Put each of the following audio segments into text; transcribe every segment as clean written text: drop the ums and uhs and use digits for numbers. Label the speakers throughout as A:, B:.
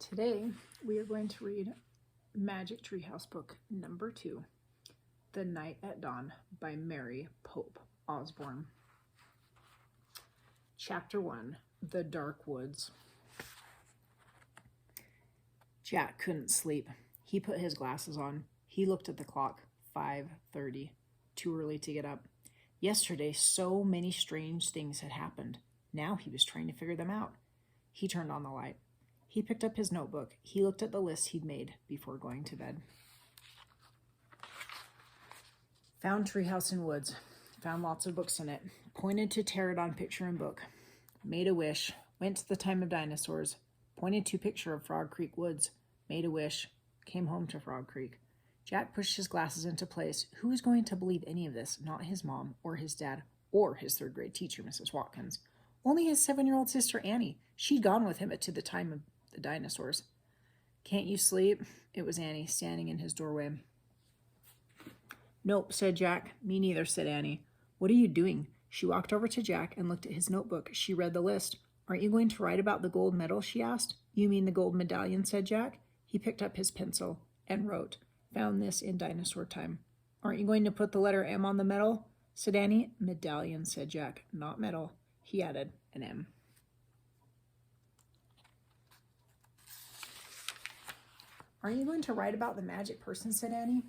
A: Today we are going to read Magic Treehouse book number 2, The Night at Dawn by Mary Pope Osborne. Chapter 1, The Dark Woods. Jack couldn't sleep. He put his glasses on. He looked at the clock. 5:30. Too early to get up. Yesterday, so many strange things had happened. Now he was trying to figure them out. He turned on the light. He picked up his notebook. He looked at the list he'd made before going to bed. Found treehouse in woods. Found lots of books in it. Pointed to pterodon picture and book. Made a wish. Went to the time of dinosaurs. Pointed to picture of Frog Creek woods. Made a wish. Came home to Frog Creek. Jack pushed his glasses into place. Who was going to believe any of this? Not his mom, or his dad, or his third-grade teacher, Mrs. Watkins. Only his 7-year-old sister, Annie. She'd gone with him to the time of the dinosaurs. Can't you sleep? It was Annie, standing in his doorway. Nope, said Jack. Me neither, said Annie. What are you doing? She walked over to Jack and looked at his notebook. She read the list. Aren't you going to write about the gold medal? She asked. You mean the gold medallion, said Jack. He picked up his pencil and wrote, found this in dinosaur time. Aren't you going to put the letter M on the medal? Said Annie. Medallion, said Jack. Not medal. He added an M. Aren't you going to write about the magic person, said Annie.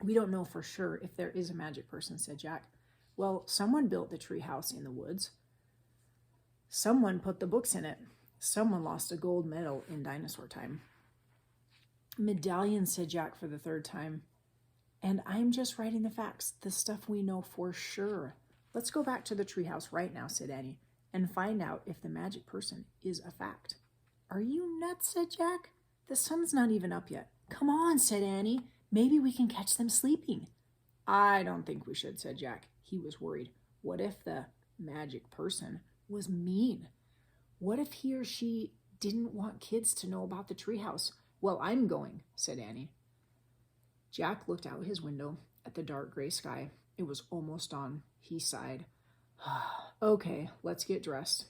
A: We don't know for sure if there is a magic person, said Jack. Well, someone built the treehouse in the woods. Someone put the books in it. Someone lost a gold medal in dinosaur time. Medallion, said Jack for the 3rd time. And I'm just writing the facts, the stuff we know for sure. Let's go back to the treehouse right now, said Annie, and find out if the magic person is a fact. Are you nuts, said Jack. The sun's not even up yet. Come on, said Annie. Maybe we can catch them sleeping. I don't think we should, said Jack. He was worried. What if the magic person was mean? What if he or she didn't want kids to know about the treehouse? Well, I'm going, said Annie. Jack looked out his window at the dark gray sky. It was almost dawn. He sighed. Okay, let's get dressed.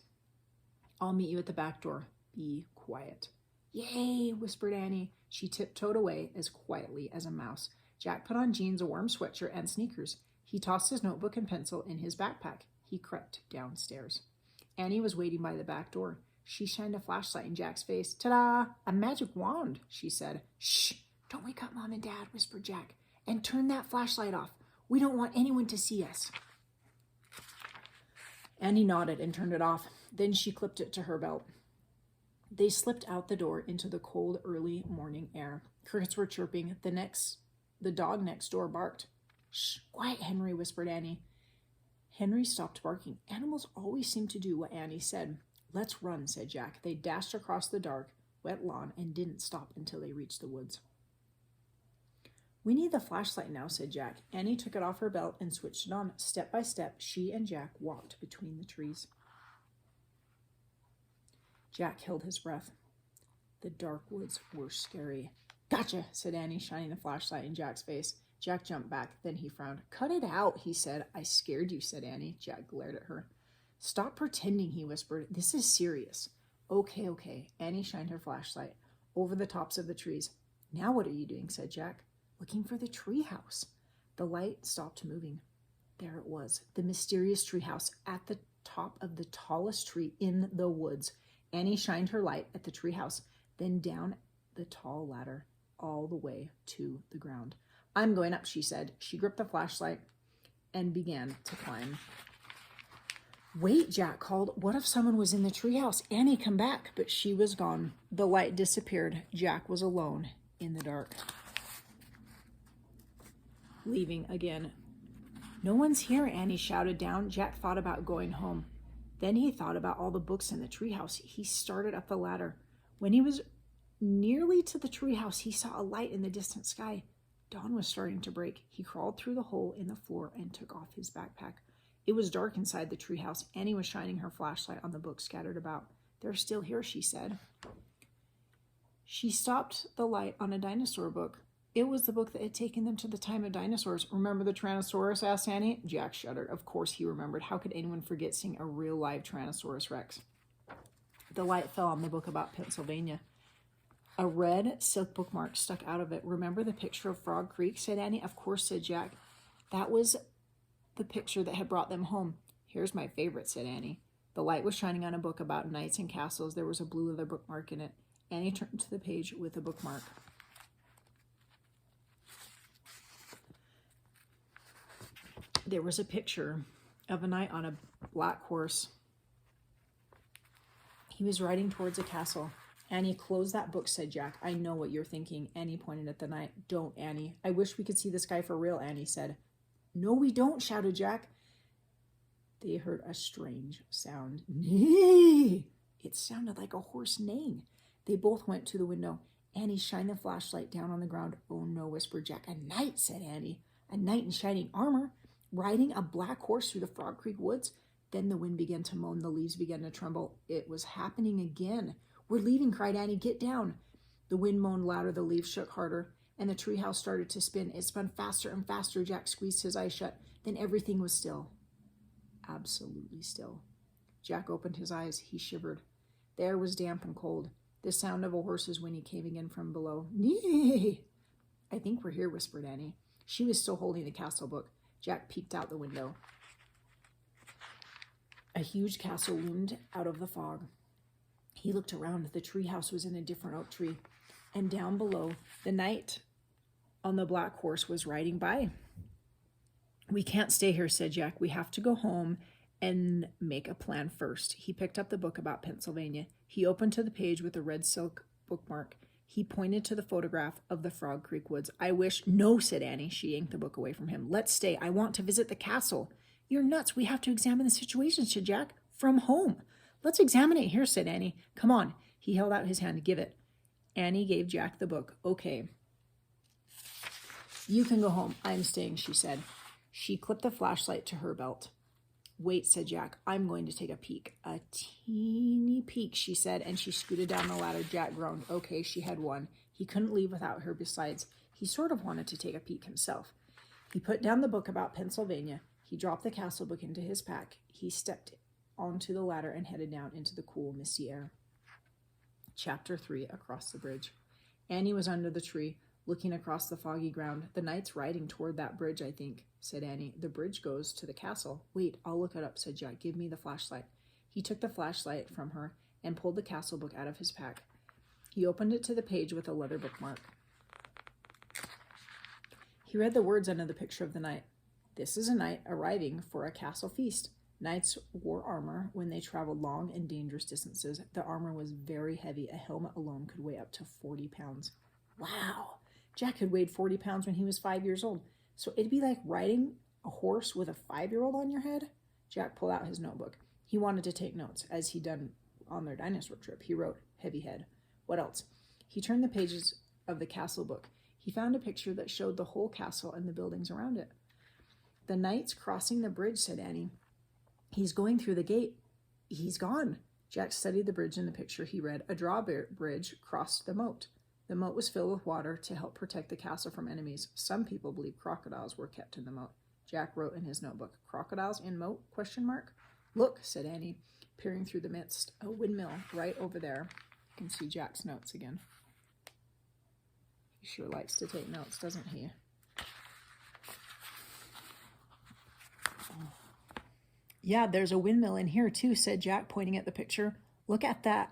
A: I'll meet you at the back door. Be quiet. Yay, whispered Annie. She tiptoed away as quietly as a mouse. Jack put on jeans, a warm sweatshirt, and sneakers. He tossed his notebook and pencil in his backpack. He crept downstairs. Annie was waiting by the back door. She shined a flashlight in Jack's face. Ta-da! A magic wand, she said. Shh! Don't wake up Mom and Dad, whispered Jack. And turn that flashlight off. We don't want anyone to see us. Annie nodded and turned it off. Then she clipped it to her belt. They slipped out the door into the cold, early morning air. Crickets were chirping. The dog next door barked. Shh, quiet, Henry, whispered Annie. Henry stopped barking. Animals always seemed to do what Annie said. Let's run, said Jack. They dashed across the dark, wet lawn and didn't stop until they reached the woods. We need the flashlight now, said Jack. Annie took it off her belt and switched it on. Step by step, she and Jack walked between the trees. Jack held his breath. The dark woods were scary. Gotcha, said Annie, shining the flashlight in Jack's face. Jack jumped back. Then he frowned. Cut it out, he said. I scared you, said Annie. Jack glared at her. Stop pretending, he whispered. This is serious. Okay. Annie shined her flashlight over the tops of the trees. Now what are you doing, said Jack. Looking for the treehouse. The light stopped moving. There it was, the mysterious treehouse at the top of the tallest tree in the woods. Annie shined her light at the treehouse, then down the tall ladder, all the way to the ground. I'm going up, she said. She gripped the flashlight and began to climb. Wait, Jack called. What if someone was in the treehouse? Annie, come back. But she was gone. The light disappeared. Jack was alone in the dark. Leaving again. No one's here, Annie shouted down. Jack thought about going home. Then he thought about all the books in the treehouse. He started up the ladder. When he was nearly to the treehouse, he saw a light in the distant sky. Dawn was starting to break. He crawled through the hole in the floor and took off his backpack. It was dark inside the treehouse. Annie was shining her flashlight on the books scattered about. They're still here, she said. She stopped the light on a dinosaur book. It was the book that had taken them to the time of dinosaurs. Remember the Tyrannosaurus? Asked Annie. Jack shuddered. Of course he remembered. How could anyone forget seeing a real live Tyrannosaurus Rex? The light fell on the book about Pennsylvania. A red silk bookmark stuck out of it. Remember the picture of Frog Creek, said Annie. Of course, said Jack. That was the picture that had brought them home. Here's my favorite, said Annie. The light was shining on a book about knights and castles. There was a blue leather bookmark in it. Annie turned to the page with the bookmark. There was a picture of a knight on a black horse. He was riding towards a castle. Annie, close that book, said Jack. I know what you're thinking. Annie pointed at the knight. Don't, Annie. I wish we could see this guy for real, Annie said. No, we don't, shouted Jack. They heard a strange sound. Neigh! It sounded like a horse neighing. They both went to the window. Annie shined the flashlight down on the ground. Oh no, whispered Jack. A knight, said Annie. A knight in shining armor, riding a black horse through the Frog Creek woods. Then the wind began to moan. The leaves began to tremble. It was happening again. We're leaving, cried Annie. Get down. The wind moaned louder. The leaves shook harder, and the treehouse started to spin. It spun faster and faster. Jack squeezed his eyes shut. Then everything was still. Absolutely still. Jack opened his eyes. He shivered. The air was damp and cold. The sound of a horse's whinny came again from below. Neigh! I think we're here, whispered Annie. She was still holding the castle book. Jack peeked out the window. A huge castle loomed out of the fog. He looked around. The treehouse was in a different oak tree. And down below, the knight on the black horse was riding by. We can't stay here, said Jack. We have to go home and make a plan first. He picked up the book about Pennsylvania. He opened to the page with a red silk bookmark. He pointed to the photograph of the Frog Creek woods. I wish... No, said Annie. She yanked the book away from him. Let's stay. I want to visit the castle. You're nuts. We have to examine the situation, said Jack. From home. Let's examine it here, said Annie. Come on. He held out his hand. Give it. Annie gave Jack the book. Okay. You can go home. I'm staying, she said. She clipped the flashlight to her belt. Wait, said Jack. I'm going to take a peek. A teeny peek, she said, and she scooted down the ladder. Jack groaned. Okay, she had won. He couldn't leave without her. Besides, he sort of wanted to take a peek himself. He put down the book about Pennsylvania. He dropped the castle book into his pack. He stepped onto the ladder and headed down into the cool, misty air. Chapter 3, Across the Bridge. Annie was under the tree, looking across the foggy ground. The knight's riding toward that bridge, I think, said Annie. The bridge goes to the castle. Wait, I'll look it up, said Jack. Give me the flashlight. He took the flashlight from her and pulled the castle book out of his pack. He opened it to the page with a leather bookmark. He read the words under the picture of the knight. This is a knight arriving for a castle feast. Knights wore armor when they traveled long and dangerous distances. The armor was very heavy. A helmet alone could weigh up to 40 pounds. Wow! Jack had weighed 40 pounds when he was 5 years old. So it'd be like riding a horse with a 5-year-old on your head? Jack pulled out his notebook. He wanted to take notes, as he'd done on their dinosaur trip. He wrote, heavy head. What else? He turned the pages of the castle book. He found a picture that showed the whole castle and the buildings around it. The knight's crossing the bridge, said Annie. He's going through the gate. He's gone. Jack studied the bridge in the picture. He read, a drawbridge crossed the moat. The moat was filled with water to help protect the castle from enemies. Some people believe crocodiles were kept in the moat. Jack wrote in his notebook, crocodiles in moat? ? Look, said Annie, peering through the mist. A windmill right over there. You can see Jack's notes again. He sure likes to take notes, doesn't he? Yeah, there's a windmill in here too, said Jack, pointing at the picture. Look at that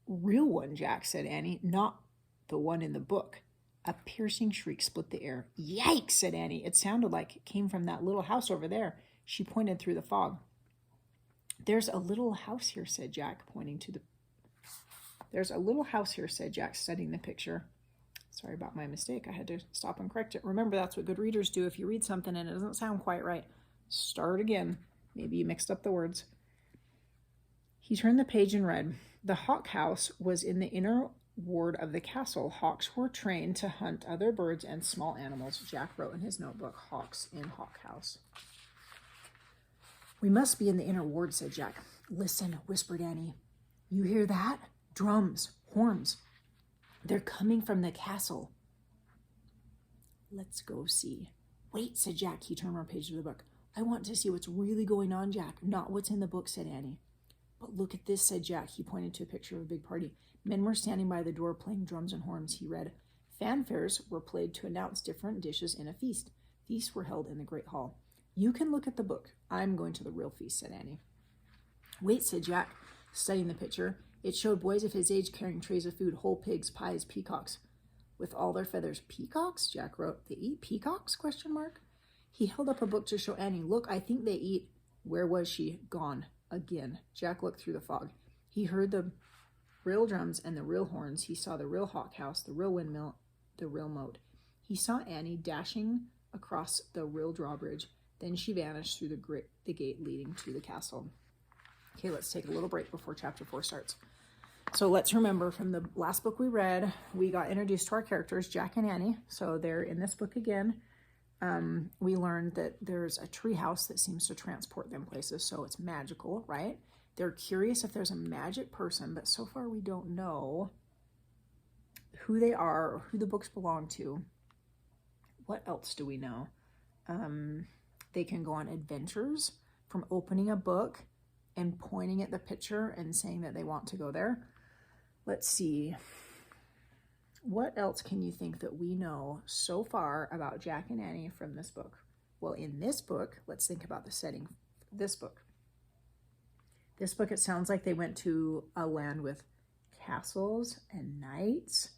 A: real one, Jack, said Annie, not the one in the book. A piercing shriek split the air. Yikes, said Annie. It sounded like it came from that little house over there. She pointed through the fog. There's a little house here, said Jack, pointing to the... There's a little house here, said Jack, studying the picture. Sorry about my mistake. I had to stop and correct it. Remember, that's what good readers do. If you read something and it doesn't sound quite right, start again. Maybe you mixed up the words. He turned the page and read, the hawk house was in the inner ward of the castle. Hawks were trained to hunt other birds and small animals. Jack wrote in his notebook, hawks in hawk house. We must be in the inner ward, said Jack. Listen, whispered Annie. You hear that? Drums, horns. They're coming from the castle. Let's go see. Wait, said Jack. He turned one page of the book. I want to see what's really going on, Jack, not what's in the book, said Annie. But look at this, said Jack. He pointed to a picture of a big party. Men were standing by the door playing drums and horns. He read, fanfares were played to announce different dishes in a feast. Feasts were held in the great hall. You can look at the book. I'm going to the real feast, said Annie. Wait, said Jack, studying the picture. It showed boys of his age carrying trays of food, whole pigs, pies, peacocks, with all their feathers. Peacocks? Jack wrote. They eat peacocks? ? He held up a book to show Annie. Look, I think they eat. Where was she? Gone. Again. Jack looked through the fog. He heard the real drums and the real horns. He saw the real hawk house, the real windmill, the real moat. He saw Annie dashing across the real drawbridge. Then she vanished through the gate leading to the castle. Okay, let's take a little break before chapter 4 starts. So let's remember from the last book we read, we got introduced to our characters, Jack and Annie. So they're in this book again. We learned that there's a tree house that seems to transport them places. So it's magical, right? They're curious if there's a magic person, but so far we don't know who they are or who the books belong to. What else do we know? They can go on adventures from opening a book and pointing at the picture and saying that they want to go there. Let's see. What else can you think that we know so far about Jack and Annie from this book? Well, in this book, let's think about the setting. This book, it sounds like they went to a land with castles and knights.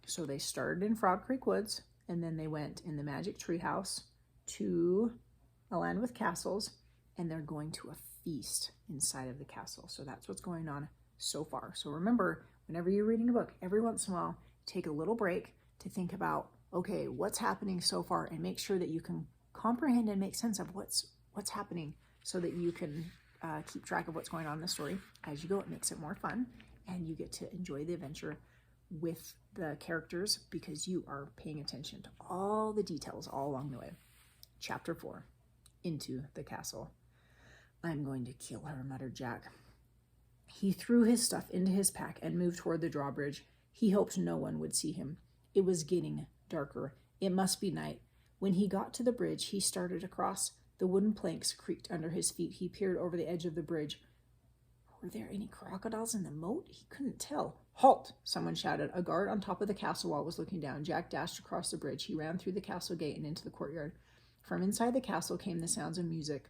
A: So they started in Frog Creek Woods, and then they went in the magic treehouse to a land with castles, and they're going to a feast inside of the castle. So that's what's going on so far. So remember, whenever you're reading a book, every once in a while, take a little break to think about, okay, what's happening so far, and make sure that you can comprehend and make sense of what's happening so that you can keep track of what's going on in the story as you go. It makes it more fun, and you get to enjoy the adventure with the characters because you are paying attention to all the details all along the way. Chapter 4, Into the Castle. I'm going to kill her, muttered Jack. He threw his stuff into his pack and moved toward the drawbridge. He hoped no one would see him. It was getting darker. It must be night. When he got to the bridge, he started across. The wooden planks creaked under his feet. He peered over the edge of the bridge. Were there any crocodiles in the moat? He couldn't tell. Halt! Someone shouted. A guard on top of the castle wall was looking down. Jack dashed across the bridge. He ran through the castle gate and into the courtyard. From inside the castle came the sounds of music,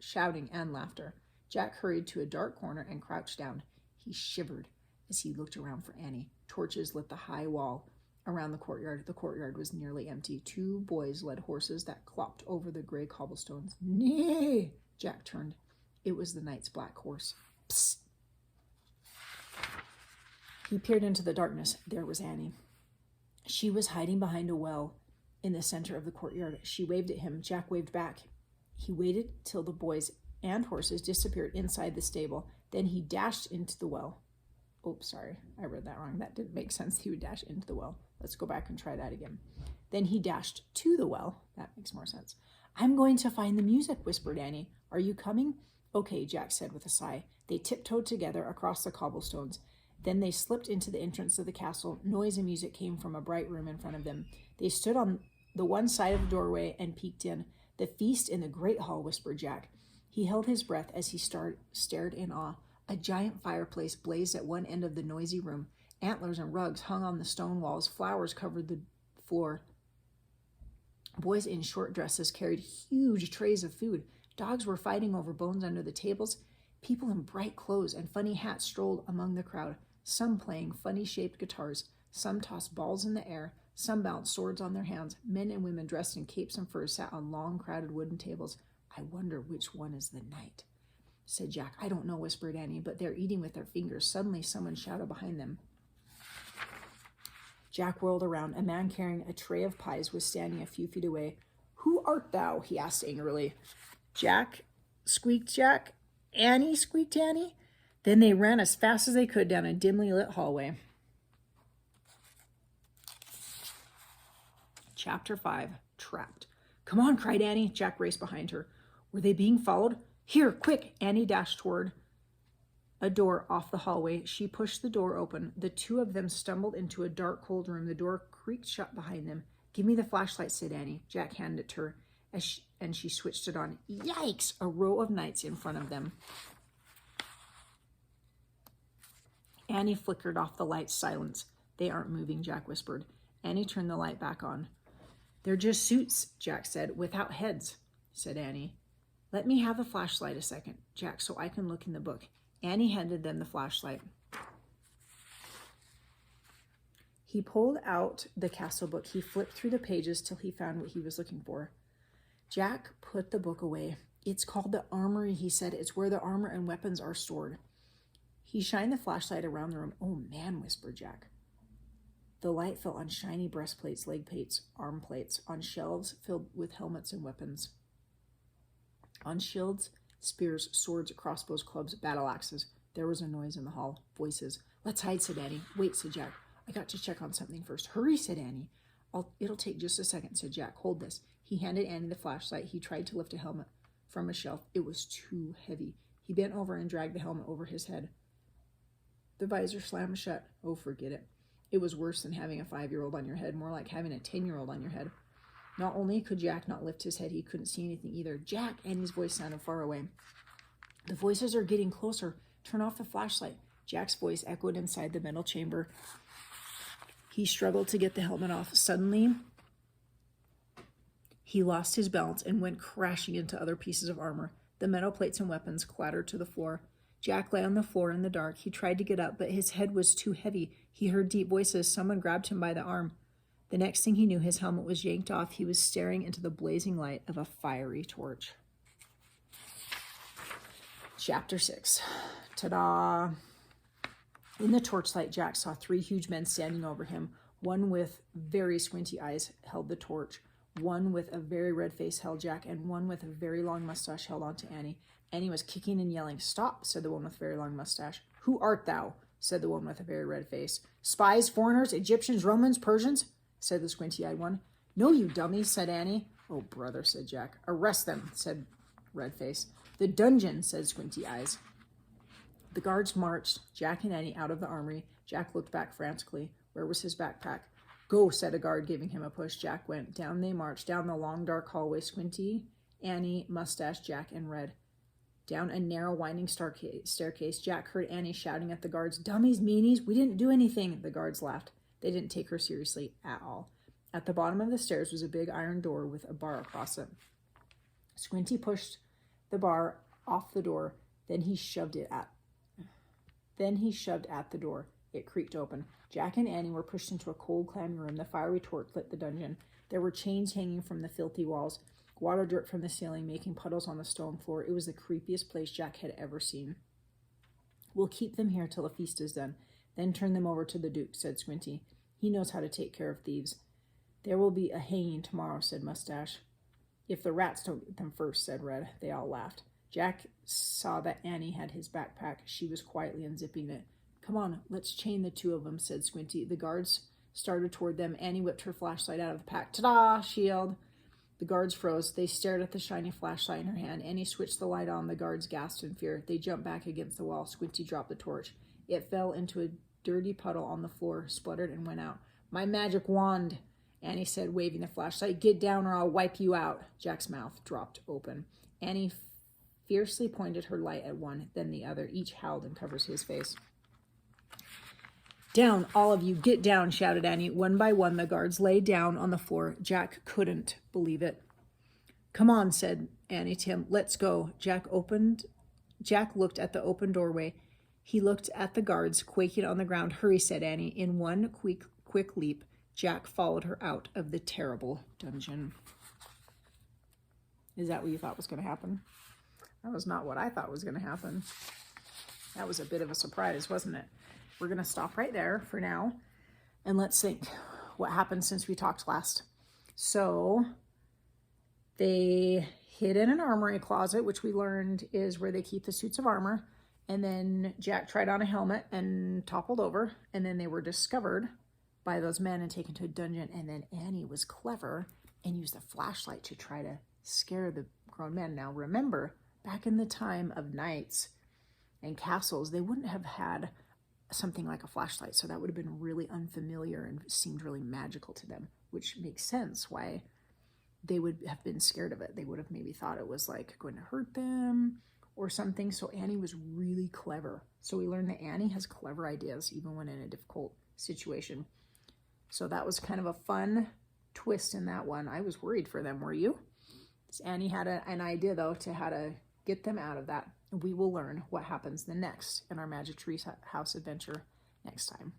A: shouting, and laughter. Jack hurried to a dark corner and crouched down. He shivered as he looked around for Annie. Torches lit the high wall around the courtyard. The courtyard was nearly empty. 2 boys led horses that clopped over the gray cobblestones. Nay! Jack turned. It was the knight's black horse. Psst! He peered into the darkness. There was Annie. She was hiding behind a well in the center of the courtyard. She waved at him. Jack waved back. He waited till the boys and horses disappeared inside the stable. Then he dashed into the well. Oops, sorry, I read that wrong. That didn't make sense. He would dash into the well. Let's go back and try that again. Then he dashed to the well. That makes more sense. I'm going to find the music, whispered Annie. Are you coming? Okay, Jack said with a sigh. They tiptoed together across the cobblestones. Then they slipped into the entrance of the castle. Noise and music came from a bright room in front of them. They stood on the one side of the doorway and peeked in. The feast in the great hall, whispered Jack. He held his breath as he stared in awe. A giant fireplace blazed at one end of the noisy room. Antlers and rugs hung on the stone walls. Flowers covered the floor. Boys in short dresses carried huge trays of food. Dogs were fighting over bones under the tables. People in bright clothes and funny hats strolled among the crowd, some playing funny-shaped guitars. Some tossed balls in the air. Some bounced swords on their hands. Men and women dressed in capes and furs sat on long, crowded wooden tables. I wonder which one is the knight, said Jack. I don't know, whispered Annie, but they're eating with their fingers. Suddenly, someone shouted behind them. Jack whirled around. A man carrying a tray of pies was standing a few feet away. Who art thou? He asked angrily. Jack, squeaked Jack. Annie, squeaked Annie. Then they ran as fast as they could down a dimly lit hallway. Chapter 5, Trapped. Come on, cried Annie. Jack raced behind her. Were they being followed? Here, quick! Annie dashed toward a door off the hallway. She pushed the door open. The 2 of them stumbled into a dark, cold room. The door creaked shut behind them. Give me the flashlight, said Annie. Jack handed it to her. and she switched it on. Yikes! A row of knights in front of them. Annie flickered off the light. Silence. They aren't moving, Jack whispered. Annie turned the light back on. They're just suits, Jack said. Without heads, said Annie. Let me have the flashlight a second, Jack, so I can look in the book. Annie handed them the flashlight. He pulled out the castle book. He flipped through the pages till he found what he was looking for. Jack put the book away. It's called the armory, he said. It's where the armor and weapons are stored. He shined the flashlight around the room. Oh, man, whispered Jack. The light fell on shiny breastplates, leg plates, arm plates, on shelves filled with helmets and weapons. On shields, spears, swords, crossbows, clubs, battle axes. There was a noise in the hall. Voices. Let's hide, said Annie. Wait, said Jack. I got to check on something first. Hurry, said Annie. It'll take just a second, said Jack. Hold this. He handed Annie the flashlight. He tried to lift a helmet from a shelf. It was too heavy. He bent over and dragged the helmet over his head. The visor slammed shut. Oh, forget it. It was worse than having a 5-year-old on your head, more like having a 10-year-old on your head. Not only could Jack not lift his head, he couldn't see anything either. Jack! Annie's voice sounded far away. The voices are getting closer. Turn off the flashlight. Jack's voice echoed inside the metal chamber. He struggled to get the helmet off. Suddenly, he lost his balance and went crashing into other pieces of armor. The metal plates and weapons clattered to the floor. Jack lay on the floor in the dark. He tried to get up, but his head was too heavy. He heard deep voices. Someone grabbed him by the arm. The next thing he knew, his helmet was yanked off. He was staring into the blazing light of a fiery torch. Chapter 6. Ta-da! In the torchlight, Jack saw 3 huge men standing over him. One with very squinty eyes held the torch. One with a very red face held Jack, and one with a very long mustache held on to Annie. Annie was kicking and yelling. Stop, said the one with very long mustache. Who art thou? Said the one with a very red face. Spies, foreigners, Egyptians, Romans, Persians, said the squinty-eyed one. No, you dummies, said Annie. Oh, brother, said Jack. Arrest them, said Redface. The dungeon, said Squinty Eyes. The guards marched Jack and Annie out of the armory. Jack looked back frantically. Where was his backpack? Go, said a guard, giving him a push. Jack went. Down they marched, down the long, dark hallway. Squinty, Annie, Mustache, Jack, and Red. Down a narrow, winding staircase, Jack heard Annie shouting at the guards, Dummies, meanies, we didn't do anything. The guards laughed. They didn't take her seriously at all. At the bottom of the stairs was a big iron door with a bar across it. Squinty pushed the bar off the door. Then he shoved at the door. It creaked open. Jack and Annie were pushed into a cold, clammy room. The fiery torch lit the dungeon. There were chains hanging from the filthy walls. Water dripped from the ceiling, making puddles on the stone floor. It was the creepiest place Jack had ever seen. We'll keep them here till the feast is done, then turn them over to the Duke, said Squinty. He knows how to take care of thieves. There will be a hanging tomorrow, said Mustache. If the rats don't get them first, said Red. They all laughed. Jack saw that Annie had his backpack. She was quietly unzipping it. Come on, let's chain the 2 of them, said Squinty. The guards started toward them. Annie whipped her flashlight out of the pack. Ta-da! She yelled. The guards froze. They stared at the shiny flashlight in her hand. Annie switched the light on. The guards gasped in fear. They jumped back against the wall. Squinty dropped the torch. It fell into a dirty puddle on the floor, spluttered, and went out. My magic wand, Annie said, waving the flashlight. Get down or I'll wipe you out. Jack's mouth dropped open. Annie fiercely pointed her light at one, then the other. Each howled and covered his face. Down, all of you, get down, shouted Annie. One by one, the guards lay down on the floor. Jack couldn't believe it. Come on, said Annie Tim. Let's go. Jack looked at the open doorway. He looked at the guards, quaking on the ground. Hurry, said Annie. In one quick leap, Jack followed her out of the terrible dungeon. Is that what you thought was going to happen? That was not what I thought was going to happen. That was a bit of a surprise, wasn't it? We're going to stop right there for now, and let's think what happened since we talked last. So they hid in an armory closet, which we learned is where they keep the suits of armor, and then Jack tried on a helmet and toppled over, and then they were discovered by those men and taken to a dungeon, and then Annie was clever and used a flashlight to try to scare the grown men. Now remember, back in the time of knights and castles, they wouldn't have had something like a flashlight, so that would have been really unfamiliar and seemed really magical to them, which makes sense why they would have been scared of it. They would have maybe thought it was like going to hurt them or something. So Annie was really clever. So we learned that Annie has clever ideas even when in a difficult situation. So that was kind of a fun twist in that one. I was worried for them, were you? Annie had an idea though to how to get them out of that. We will learn what happens the next in our Magic Tree House adventure next time.